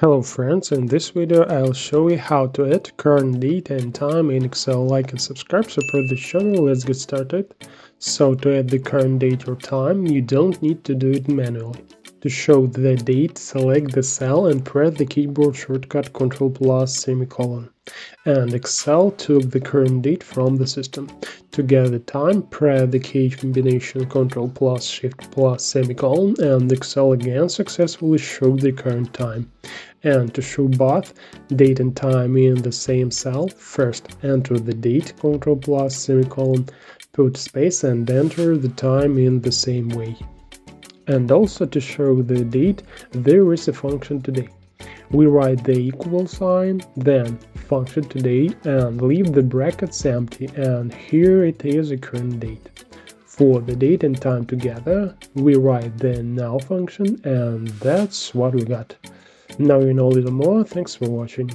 Hello friends, in this video I'll show you how to add current date and time in Excel. Like and subscribe, support the channel. Let's get started. So to add the current date or time, you don't need to do it manually. To show the date, select the cell and press the keyboard shortcut Ctrl+semicolon. And Excel took the current date from the system. To get the time, press the key combination Ctrl+Shift+semicolon, and Excel again successfully showed the current time. And to show both date and time in the same cell, first enter the date Ctrl+semicolon, put space and enter the time in the same way. And also to show the date, there is a function today. We write the equal sign, then function today, and leave the brackets empty, and here it is a current date. For the date and time together, we write the now function, and that's what we got. Now you know a little more. Thanks for watching.